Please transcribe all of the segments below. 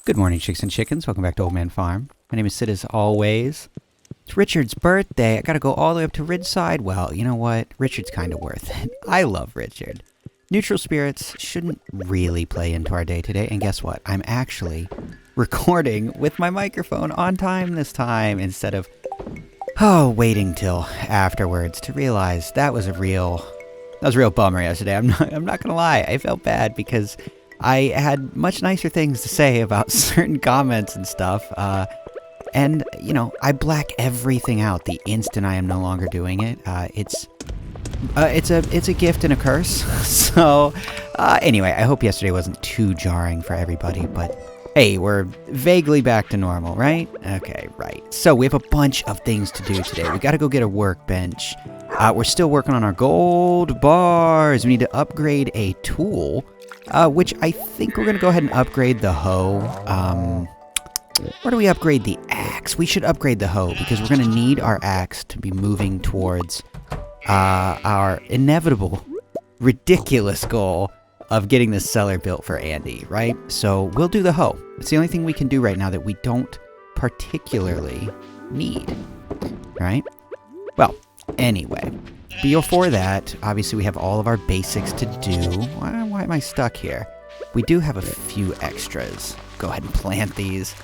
Good morning, chicks and chickens. Welcome back to Old Man Farm. My name is Sid as always. It's Richard's birthday. I gotta go all the way up to Ridgeside. Well, you know what? Richard's kind of worth it. I love Richard. Neutral spirits shouldn't really play into our day today. And guess what? I'm actually recording with my microphone on time this time instead of, waiting till afterwards to realize that was a real bummer yesterday. I'm not gonna lie. I felt bad because I had much nicer things to say about certain comments and stuff. And, you know, I black everything out the instant I am no longer doing it. It's a gift and a curse. So, anyway, I hope yesterday wasn't too jarring for everybody, but hey, we're vaguely back to normal, right? Okay, right. So we have a bunch of things to do today. We gotta go get a workbench. We're still working on our gold bars. We need to upgrade a tool, which I think we're gonna go ahead and upgrade the hoe. Where do we upgrade the axe? We should upgrade the hoe because we're going to need our axe to be moving towards our inevitable, ridiculous goal of getting the cellar built for Andy, right? So we'll do the hoe. It's the only thing we can do right now that we don't particularly need, right? Well, anyway, before that, obviously we have all of our basics to do. Why am I stuck here? We do have a few extras. Go ahead and plant these.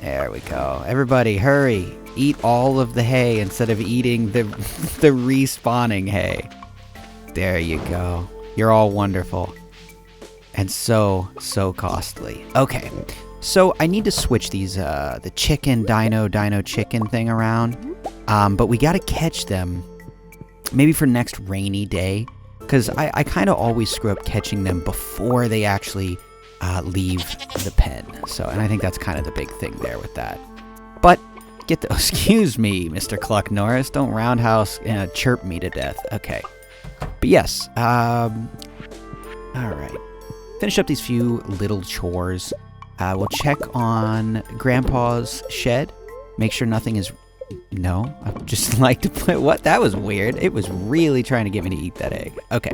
There we go. Everybody, hurry. Eat all of the hay instead of eating the respawning hay. There you go. You're all wonderful. And so costly. Okay. So I need to switch these, the chicken, dino chicken thing around. But we gotta catch them maybe for next rainy day. Because I kind of always screw up catching them before they actually leave the pen. So, and I think that's kind of the big thing there with that. But excuse me, Mr. Cluck Norris, don't roundhouse chirp me to death. Okay. But yes, all right. Finish up these few little chores. We'll check on Grandpa's shed. Make sure nothing is... No, I just like to put... What? That was weird. It was really trying to get me to eat that egg. Okay.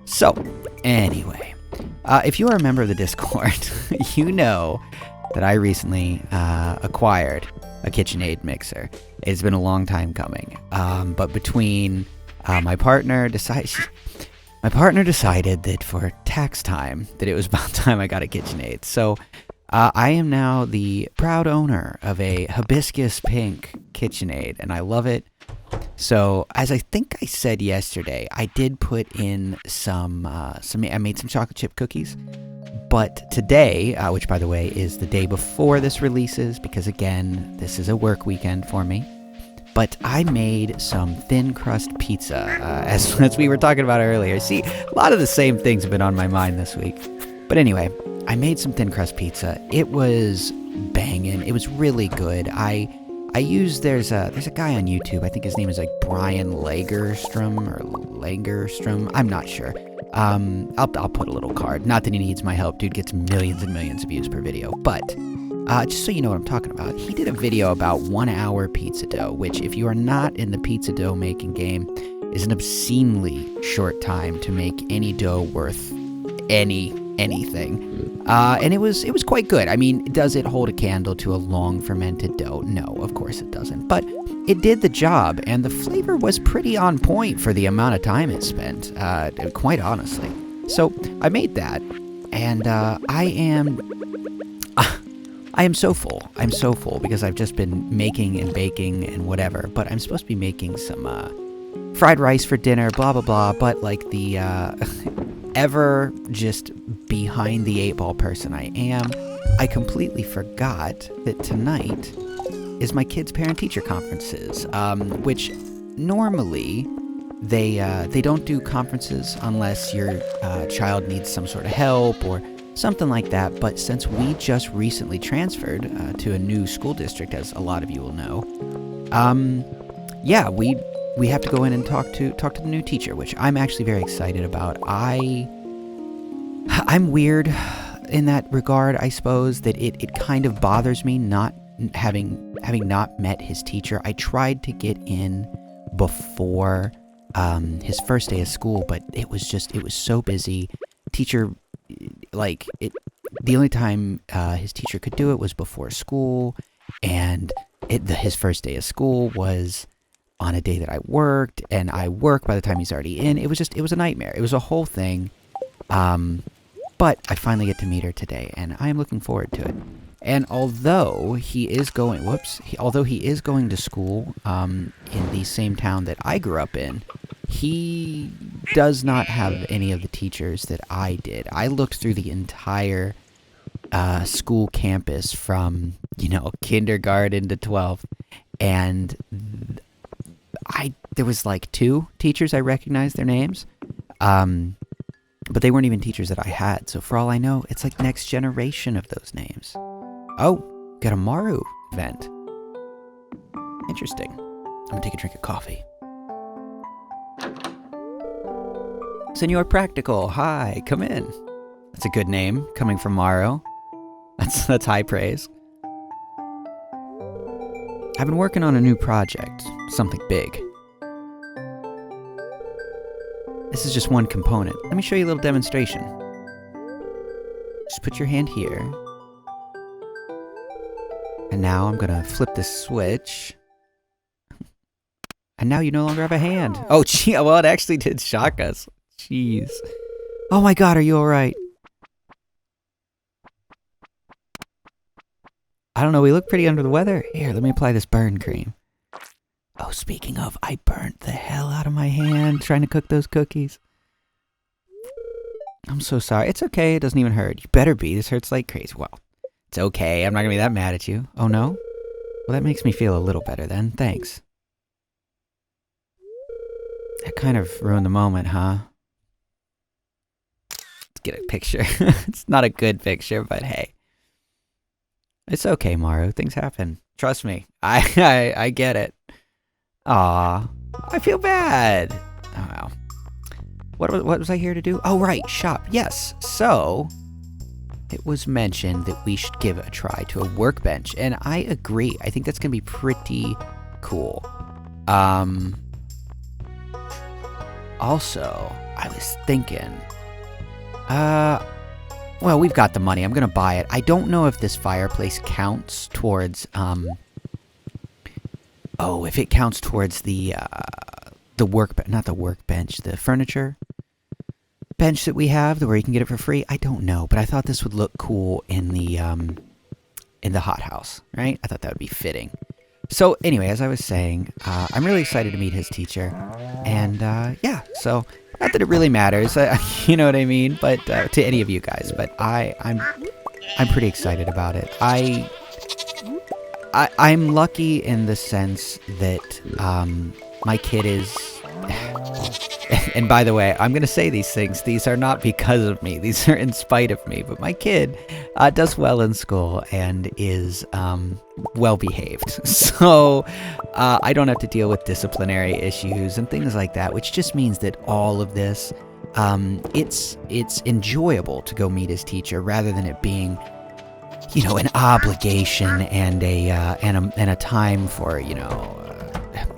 So, anyway. If you are a member of the Discord, you know that I recently acquired a KitchenAid mixer. It's been a long time coming. But between my partner decided that for tax time that it was about time I got a KitchenAid. So I am now the proud owner of a hibiscus pink KitchenAid, and I love it. So, as I think I said yesterday, I did put in I made some chocolate chip cookies. But today, which by the way is the day before this releases, because again, this is a work weekend for me. But I made some thin crust pizza, as we were talking about earlier. See, a lot of the same things have been on my mind this week. But anyway, I made some thin crust pizza. It was banging. It was really good. There's a guy on YouTube, I think his name is like Brian Lagerstrom. I'm not sure. I'll put a little card. Not that he needs my help. Dude gets millions and millions of views per video. But just so you know what I'm talking about, he did a video about 1 hour pizza dough, which if you are not in the pizza dough making game, is an obscenely short time to make any dough worth anything. And it was quite good. I mean, does it hold a candle to a long fermented dough? No, of course it doesn't. But it did the job, and the flavor was pretty on point for the amount of time it spent, quite honestly. So I made that, and I am so full. I'm so full because I've just been making and baking and whatever. But I'm supposed to be making some fried rice for dinner, blah, blah, blah. But like the ever just behind the 8-ball person I am, I completely forgot that tonight is my kids' parent-teacher conferences, which normally they don't do conferences unless your child needs some sort of help or something like that. But since we just recently transferred to a new school district, as a lot of you will know, we have to go in and talk to the new teacher, which I'm actually very excited about. I'm weird in that regard, I suppose, that it kind of bothers me not having not met his teacher. I tried to get in before his first day of school, but it was so busy. Teacher, the only time his teacher could do it was before school, and his first day of school was on a day that I worked, and I work by the time he's already in. It was a nightmare. It was a whole thing. But I finally get to meet her today, and I am looking forward to it. And although he is going, although he is going to school in the same town that I grew up in, he does not have any of the teachers that I did. I looked through the entire school campus from, kindergarten to 12th, and there was like 2 teachers I recognized their names, but they weren't even teachers that I had. So for all I know, it's like next generation of those names. Oh, got a Maru event. Interesting. I'm gonna take a drink of coffee. Senor Practical, hi, come in. That's a good name, coming from Maru. That's high praise. I've been working on a new project, something big. This is just one component. Let me show you a little demonstration. Just put your hand here. And now I'm gonna flip this switch. And now you no longer have a hand. Oh, gee, well, it actually did shock us. Jeez. Oh my God, are you all right? I don't know, we look pretty under the weather. Here, let me apply this burn cream. Oh, speaking of, I burnt the hell out of my hand trying to cook those cookies. I'm so sorry. It's okay, it doesn't even hurt. You better be, this hurts like crazy. Well, it's okay, I'm not gonna be that mad at you. Oh no? Well, that makes me feel a little better then, thanks. That kind of ruined the moment, huh? Let's get a picture. It's not a good picture, but hey. It's okay, Maru. Things happen. Trust me. I get it. Aw. I feel bad. Oh, wow. What was I here to do? Oh, right. Shop. Yes. So, it was mentioned that we should give a try to a workbench. And I agree. I think that's going to be pretty cool. Also, I was thinking... well, we've got the money. I'm gonna buy it. I don't know if this fireplace counts towards, oh, if it counts towards the not the workbench, the furniture bench that we have, where you can get it for free. I don't know, but I thought this would look cool in the hothouse, right? I thought that would be fitting. So anyway, as I was saying, I'm really excited to meet his teacher, and yeah, so... Not that it really matters, you know what I mean, but to any of you guys. But I'm pretty excited about it. I'm lucky in the sense that my kid is. And by the way, I'm gonna say these things. These are not because of me. These are in spite of me. But my kid does well in school and is well behaved. So I don't have to deal with disciplinary issues and things like that, which just means that all of this, it's enjoyable to go meet his teacher rather than it being, an obligation and a time for,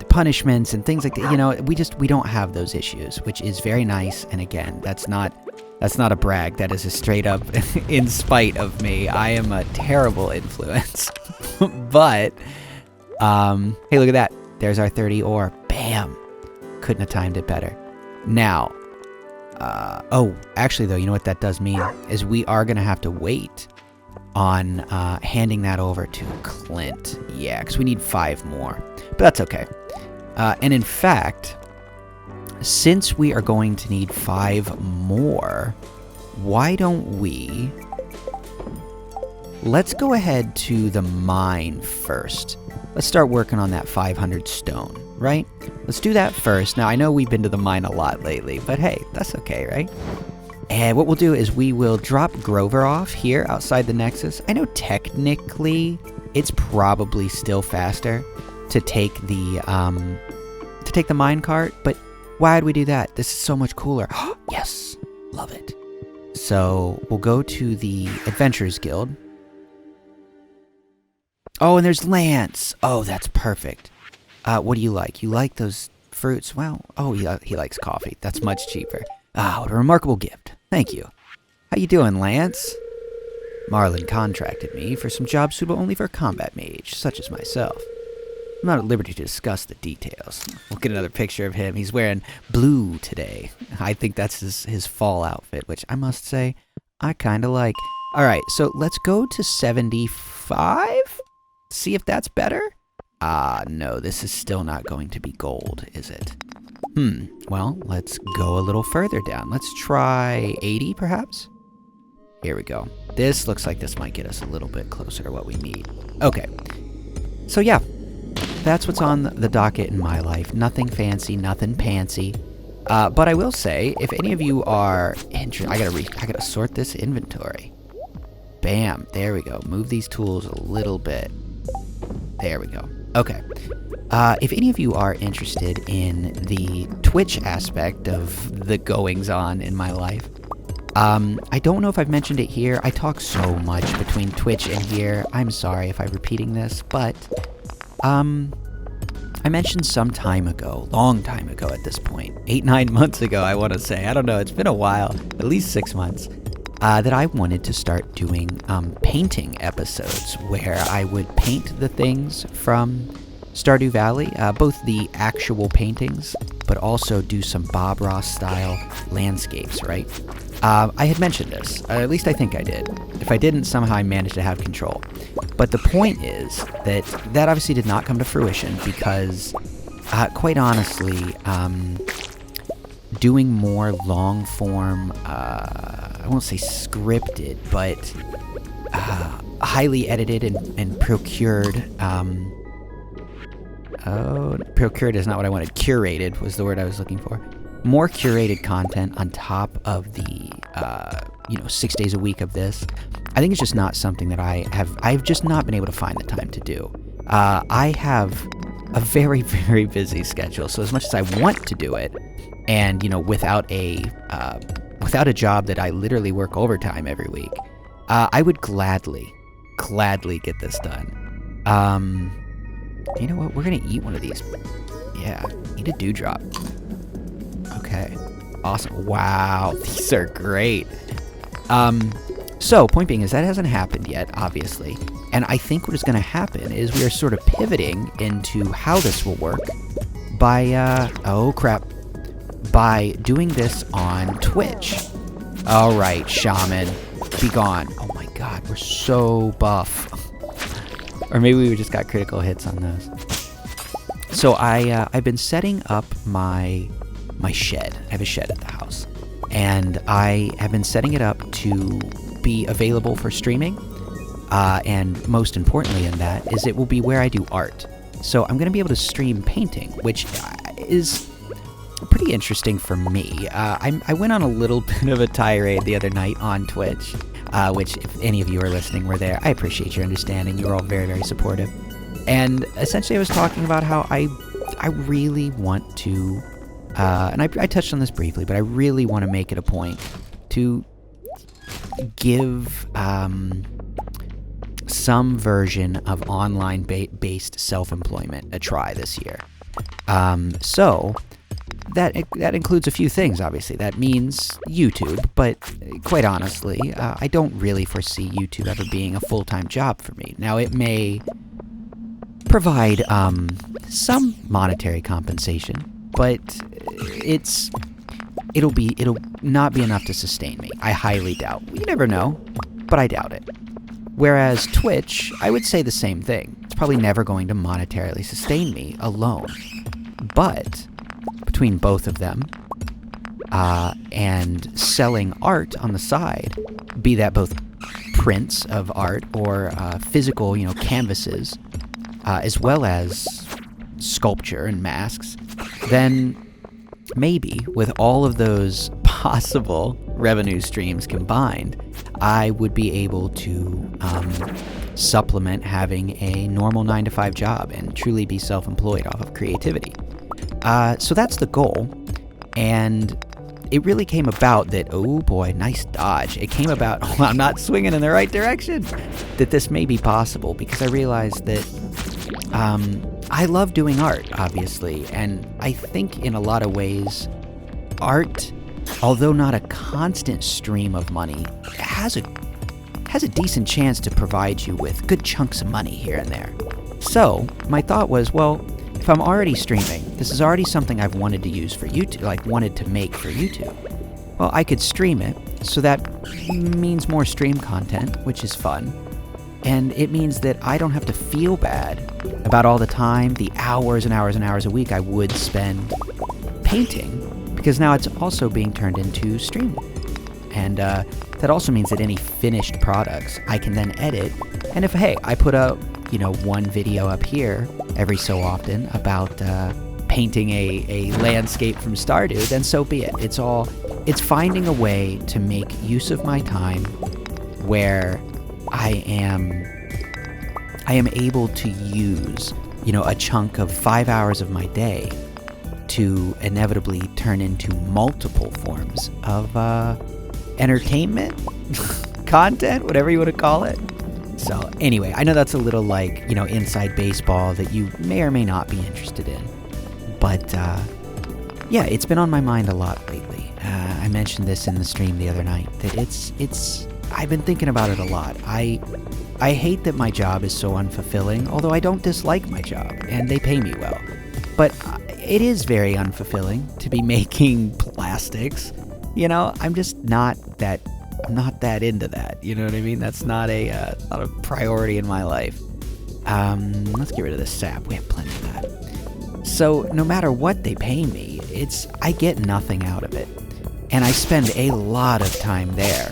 punishments and things like that. We don't have those issues, which is very nice. And again, that's not a brag. That is a straight up in spite of me. I am a terrible influence. But hey, look at that. There's our 30 ore. Bam. Couldn't have timed it better. Now, oh, actually though, you know what that does mean is we are gonna have to wait on handing that over to Clint. Yeah, because we need 5 more. But that's okay. And in fact, since we are going to need 5 more, why don't we... Let's go ahead to the mine first. Let's start working on that 500 stone, right? Let's do that first. Now, I know we've been to the mine a lot lately, but hey, that's okay, right? And what we'll do is we will drop Grover off here outside the Nexus. I know technically it's probably still faster to take the mine cart, but why would we do that? This is so much cooler. Yes, love it. So we'll go to the Adventurers Guild. Oh, and there's Lance. Oh, that's perfect. What do you like? You like those fruits? Well, oh, he likes coffee. That's much cheaper. Ah, what a remarkable gift. Thank you. How you doing, Lance? Marlin contracted me for some jobs suitable only for a combat mage, such as myself. I'm not at liberty to discuss the details. We'll get another picture of him. He's wearing blue today. I think that's his fall outfit, which I must say, I kind of like. All right, so let's go to 75? See if that's better? No, this is still not going to be gold, is it? Well, let's go a little further down. Let's try 80, perhaps? Here we go. This looks like this might get us a little bit closer to what we need. Okay. So yeah, that's what's on the docket in my life. Nothing fancy, nothing pantsy. But I will say, if any of you are interested, I gotta sort this inventory. Bam, there we go. Move these tools a little bit. There we go. Okay. If any of you are interested in the Twitch aspect of the goings-on in my life, I don't know if I've mentioned it here. I talk so much between Twitch and here. I'm sorry if I'm repeating this, but I mentioned some time ago, long time ago at this point, 8-9 months ago, I want to say. I don't know, it's been a while, at least 6 months, that I wanted to start doing painting episodes where I would paint the things from Stardew Valley, both the actual paintings, but also do some Bob Ross style landscapes, right? I had mentioned this, or at least I think I did. If I didn't, somehow I managed to have control. But the point is that obviously did not come to fruition because, quite honestly, doing more long form, I won't say scripted, but highly edited and procured, procured is not what I wanted. Curated was the word I was looking for. More curated content on top of the, 6 days a week of this. I think it's just not something that I've just not been able to find the time to do. I have a very, very busy schedule. So as much as I want to do it, and, without a job that I literally work overtime every week, I would gladly get this done. You know what? We're going to eat one of these. Yeah, eat a dewdrop. Okay. Awesome. Wow, these are great. So, point being is that hasn't happened yet, obviously. And I think what is going to happen is we are sort of pivoting into how this will work by, by doing this on Twitch. All right, Shaman, be gone. Oh my God, we're so buff. Or maybe we just got critical hits on those. So I've been setting up my shed. I have a shed at the house. And I have been setting it up to be available for streaming. And most importantly in that is it will be where I do art. So I'm going to be able to stream painting, which is pretty interesting for me. I went on a little bit of a tirade the other night on Twitch, which if any of you are listening were there, I appreciate your understanding. You're all very, very supportive. And essentially I was talking about how I really want to, and I touched on this briefly, but I really want to make it a point to give some version of online-based self-employment a try this year. So that includes a few things, obviously. That means YouTube, but quite honestly, I don't really foresee YouTube ever being a full-time job for me. Now, it may provide some monetary compensation, but it'll not be enough to sustain me. I highly doubt. You never know, but I doubt it. Whereas Twitch, I would say the same thing. It's probably never going to monetarily sustain me alone. But between both of them, and selling art on the side, be that both prints of art or physical, canvases, as well as sculpture and masks, then maybe with all of those possible revenue streams combined, I would be able to supplement having a normal 9-to-5 job and truly be self-employed off of creativity. So that's the goal, and it really came about that, oh boy, nice dodge. It came about, I'm not swinging in the right direction, that this may be possible because I realized that I love doing art, obviously, and I think in a lot of ways, art, although not a constant stream of money, has has a decent chance to provide you with good chunks of money here and there. So my thought was, well, if I'm already streaming, this is already something I've wanted to use for YouTube, like wanted to make for YouTube. Well, I could stream it, so that means more stream content, which is fun. And it means that I don't have to feel bad about all the time, the hours and hours and hours a week I would spend painting, because now it's also being turned into stream. And that also means that any finished products I can then edit. And if, hey, I put up, one video up here every so often about painting a landscape from Stardew, then so be it. It's finding a way to make use of my time where I am able to use, a chunk of 5 hours of my day to inevitably turn into multiple forms of entertainment, content, whatever you want to call it. So anyway, I know that's a little like, inside baseball that you may or may not be interested in. But yeah, it's been on my mind a lot lately. I mentioned this in the stream the other night, that I've been thinking about it a lot. I hate that my job is so unfulfilling, although I don't dislike my job, and they pay me well. But it is very unfulfilling to be making plastics. I'm just not that into that. You know what I mean? That's not a priority in my life. Let's get rid of this sap. We have plenty of that. So no matter what they pay me, I get nothing out of it. And I spend a lot of time there,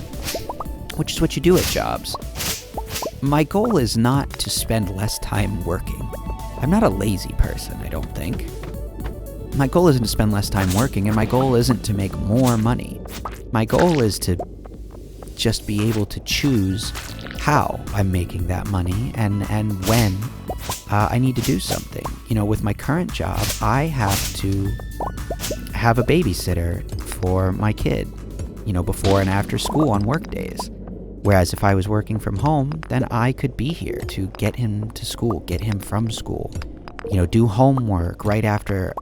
which is what you do at jobs. My goal is not to spend less time working. I'm not a lazy person, I don't think. My goal isn't to spend less time working, and my goal isn't to make more money. My goal is to just be able to choose how I'm making that money and when I need to do something. With my current job, I have to have a babysitter for my kid, before and after school on work days. Whereas if I was working from home, then I could be here to get him to school, get him from school, do homework right after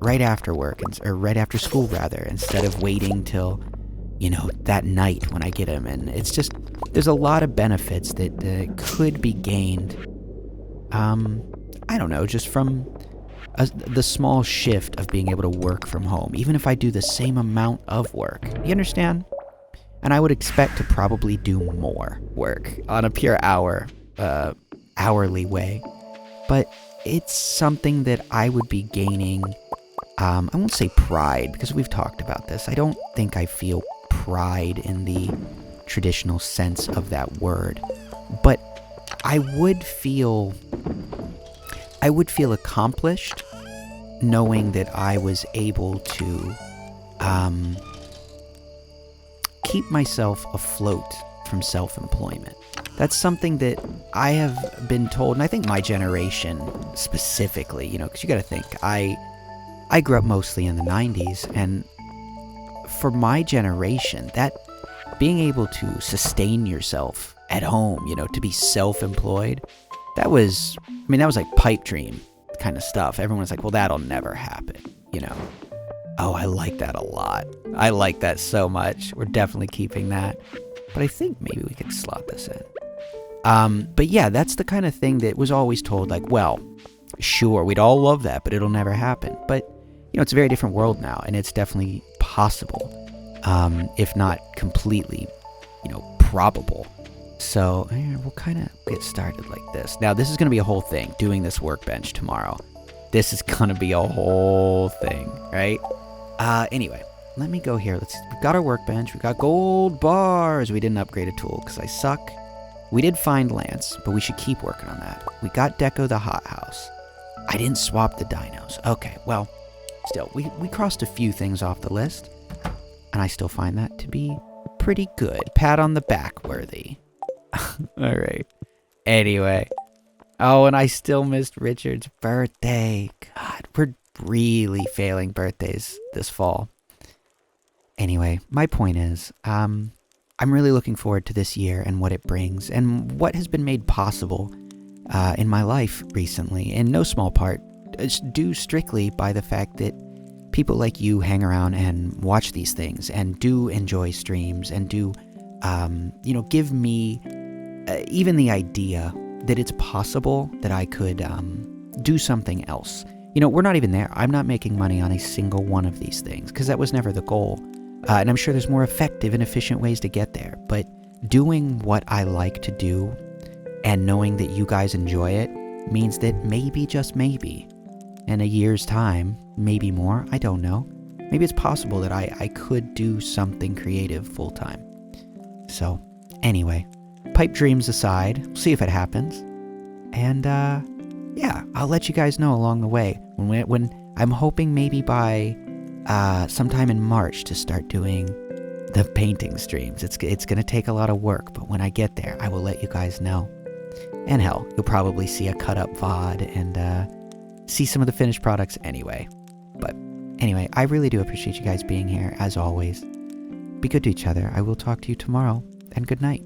work, or right after school rather, instead of waiting till, that night when I get him. And it's just, there's a lot of benefits that could be gained, I don't know, just from the small shift of being able to work from home, even if I do the same amount of work. You understand? And I would expect to probably do more work on a pure hourly way. But it's something that I would be gaining, I won't say pride, because we've talked about this. I don't think I feel pride in the traditional sense of that word. But I would feel accomplished knowing that I was able to keep myself afloat from self-employment. That's something that I have been told, and I think my generation specifically, because you got to think, I grew up mostly in the 90s, and for my generation, that being able to sustain yourself at home, to be self-employed, that was like pipe dream kind of stuff. Everyone's like, well, that'll never happen, Oh, I like that a lot. I like that so much. We're definitely keeping that. But I think maybe we could slot this in. But yeah, that's the kind of thing that was always told, like, well, sure, we'd all love that, but it'll never happen. But, it's a very different world now, and it's definitely possible, if not completely, probable. So we'll kind of get started like this. Now, this is going to be a whole thing, doing this workbench tomorrow. This is going to be a whole thing, right? Anyway, let me go here. We've got our workbench. We've got gold bars. We didn't upgrade a tool because I suck. We did find Lance, but we should keep working on that. We got Deco the hothouse. I didn't swap the dinos. Okay, well, still, we crossed a few things off the list, and I still find that to be pretty good. Pat on the back worthy. All right. Anyway. Oh, and I still missed Richard's birthday. God, we're really failing birthdays this fall. Anyway, my point is, I'm really looking forward to this year and what it brings and what has been made possible in my life recently, in no small part due strictly by the fact that people like you hang around and watch these things and do enjoy streams and do, give me even the idea that it's possible that I could do something else. You know, we're not even there. I'm not making money on a single one of these things because that was never the goal. And I'm sure there's more effective and efficient ways to get there. But doing what I like to do and knowing that you guys enjoy it means that maybe, just maybe, in a year's time, maybe more, I don't know. Maybe it's possible that I could do something creative full time. So, anyway, pipe dreams aside, we'll see if it happens. And, yeah, I'll let you guys know along the way. When I'm hoping maybe by sometime in March to start doing the painting streams. It's going to take a lot of work, but when I get there, I will let you guys know. And hell, you'll probably see a cut-up VOD and see some of the finished products anyway. But anyway, I really do appreciate you guys being here, as always. Be good to each other. I will talk to you tomorrow, and good night.